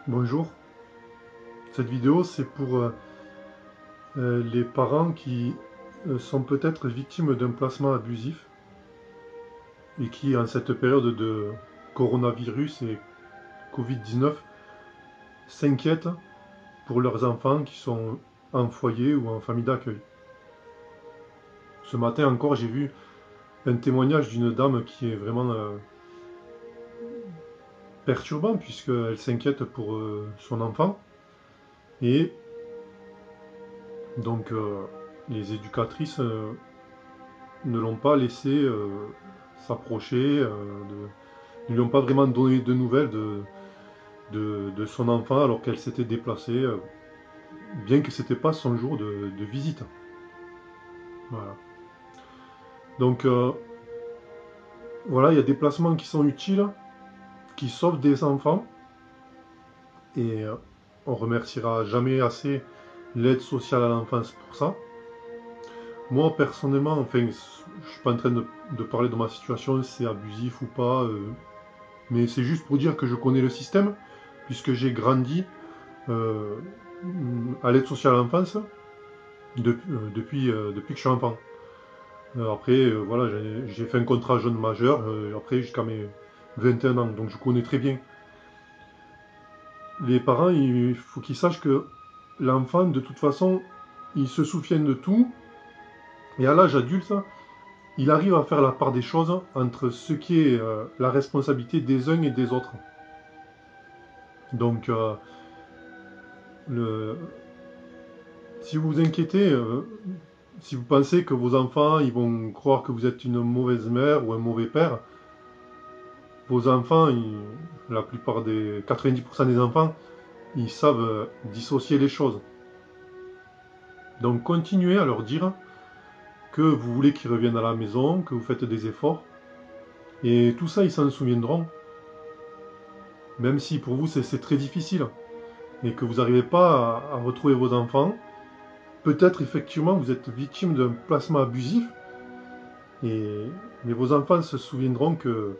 Bonjour, cette vidéo c'est pour les parents qui sont peut-être victimes d'un placement abusif et qui en cette période de coronavirus et Covid-19 s'inquiètent pour leurs enfants qui sont en foyer ou en famille d'accueil. Ce matin encore j'ai vu un témoignage d'une dame qui est vraiment perturbant puisqu'elle s'inquiète pour son enfant et donc les éducatrices ne l'ont pas laissé s'approcher, ne lui ont pas vraiment donné de nouvelles de son enfant alors qu'elle s'était déplacée, bien que c'était pas son jour de visite. Voilà. Donc voilà, il y a des placements qui sont utiles, qui sauvent des enfants, et on remerciera jamais assez l'aide sociale à l'enfance pour ça. Moi personnellement, enfin, je suis pas en train de parler de ma situation, c'est abusif ou pas, mais c'est juste pour dire que je connais le système, puisque j'ai grandi euh, à l'aide sociale à l'enfance depuis que je suis enfant. Après, voilà, j'ai fait un contrat jeune majeur, après jusqu'à mes 21 ans, donc je connais très bien. Les parents, il faut qu'ils sachent que l'enfant, de toute façon, il se souvient de tout, et à l'âge adulte, il arrive à faire la part des choses entre ce qui est la responsabilité des uns et des autres. Donc, le, si vous vous inquiétez, si vous pensez que vos enfants ils vont croire que vous êtes une mauvaise mère ou un mauvais père, vos enfants, la plupart des 90% des enfants, ils savent dissocier les choses. Donc continuez à leur dire que vous voulez qu'ils reviennent à la maison, que vous faites des efforts. Et tout ça, ils s'en souviendront. Même si pour vous, c'est très difficile. Et que vous n'arrivez pas à retrouver vos enfants. Peut-être effectivement vous êtes victime d'un placement abusif. Et, mais vos enfants se souviendront que,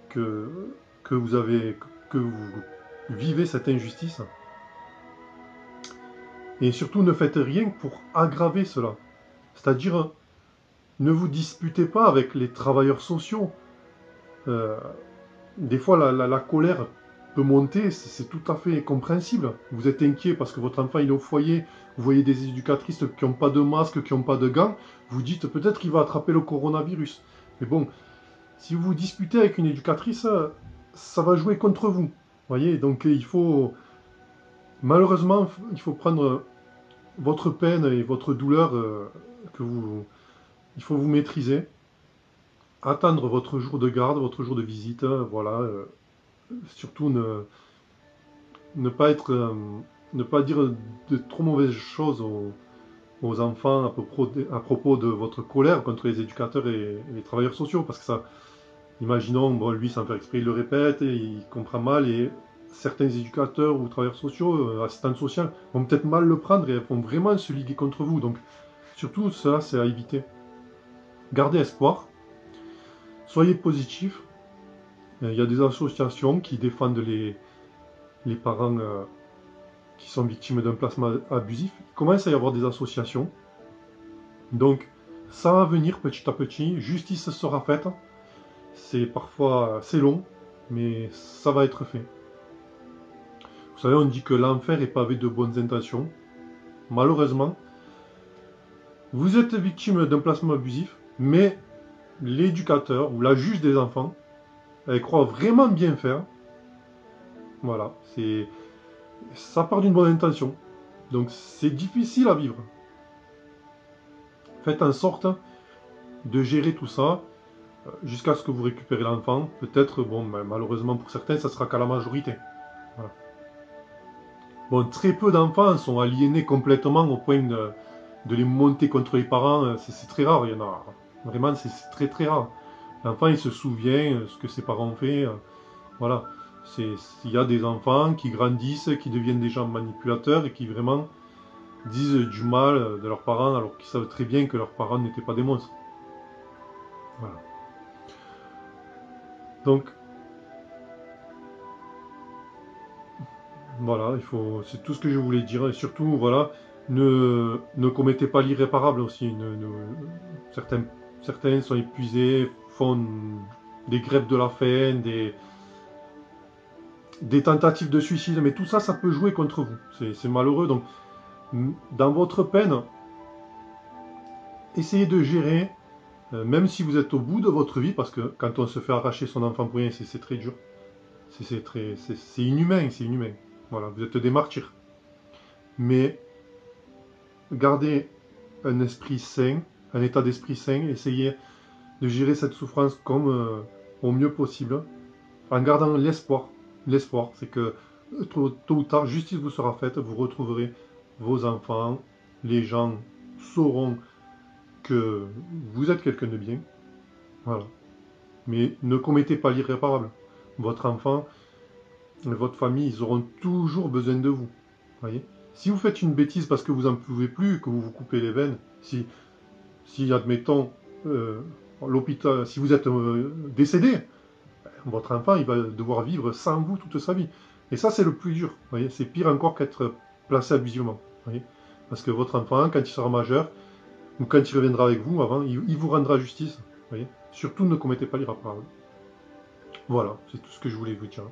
que vous avez, que vous vivez cette injustice. Et surtout, ne faites rien pour aggraver cela. C'est-à-dire, ne vous disputez pas avec les travailleurs sociaux. Euh, des fois, la colère peut monter, c'est tout à fait compréhensible. Vous êtes inquiet parce que votre enfant il est au foyer, vous voyez des éducatrices qui n'ont pas de masque, qui n'ont pas de gants, vous dites peut-être qu'il va attraper le coronavirus. Mais bon, si vous vous disputez avec une éducatrice, ça va jouer contre vous. Vous voyez, donc il faut, malheureusement, il faut prendre votre peine et votre douleur il faut vous maîtriser, attendre votre jour de garde, votre jour de visite, voilà. Surtout ne pas être, ne pas dire de trop mauvaises choses aux enfants à propos de votre colère contre les éducateurs et les travailleurs sociaux, parce que ça, imaginons, bon, lui sans faire exprès, il le répète, et il comprend mal, et certains éducateurs ou travailleurs sociaux, assistantes sociales, vont peut-être mal le prendre et vont vraiment se liguer contre vous. Donc, surtout, cela, c'est à éviter. Gardez espoir, soyez positif. Il y a des associations qui défendent les parents qui sont victimes d'un placement abusif. Il commence à y avoir des associations. Donc, ça va venir petit à petit. Justice sera faite. C'est parfois c'est long, mais ça va être fait. Vous savez, on dit que l'enfer est pavé de bonnes intentions. Malheureusement, vous êtes victime d'un placement abusif, mais l'éducateur ou la juge des enfants, elle croit vraiment bien faire. Voilà, ça part d'une bonne intention. Donc c'est difficile à vivre. Faites en sorte de gérer tout ça jusqu'à ce que vous récupérez l'enfant. Peut-être, bon, malheureusement pour certains, ça sera qu'à la majorité. Voilà. Bon, très peu d'enfants sont aliénés complètement au point de les monter contre les parents. C'est très rare, il y en a. Vraiment, c'est très très rare. L'enfant, il se souvient ce que ses parents ont fait. Voilà. Il y a des enfants qui grandissent, qui deviennent des gens manipulateurs et qui vraiment disent du mal de leurs parents alors qu'ils savent très bien que leurs parents n'étaient pas des monstres. Voilà. Donc, Voilà, c'est tout ce que je voulais dire. Et surtout, voilà, ne commettez pas l'irréparable aussi. Certains sont épuisés, font des grèves de la faim, des tentatives de suicide, mais tout ça, ça peut jouer contre vous. C'est malheureux. Donc, dans votre peine, essayez de gérer, même si vous êtes au bout de votre vie, parce que quand on se fait arracher son enfant pour rien, c'est très dur. C'est inhumain, c'est inhumain. Voilà, vous êtes des martyrs. Mais gardez un esprit sain, un état d'esprit sain, essayez de gérer cette souffrance comme au mieux possible, en gardant l'espoir. L'espoir, c'est que tôt ou tard, justice vous sera faite, vous retrouverez vos enfants, les gens sauront que vous êtes quelqu'un de bien. Voilà. Mais ne commettez pas l'irréparable. Votre enfant, votre famille, ils auront toujours besoin de vous. Voyez. Si vous faites une bêtise parce que vous n'en pouvez plus, que vous vous coupez les veines, si admettons, l'hôpital, si vous êtes décédé, votre enfant, il va devoir vivre sans vous toute sa vie. Et ça, c'est le plus dur. Voyez, c'est pire encore qu'être placé abusivement. Voyez, parce que votre enfant, quand il sera majeur, ou quand il reviendra avec vous, avant, il vous rendra justice. Voyez. Surtout, ne commettez pas l'irréparable. Voilà, c'est tout ce que je voulais vous dire.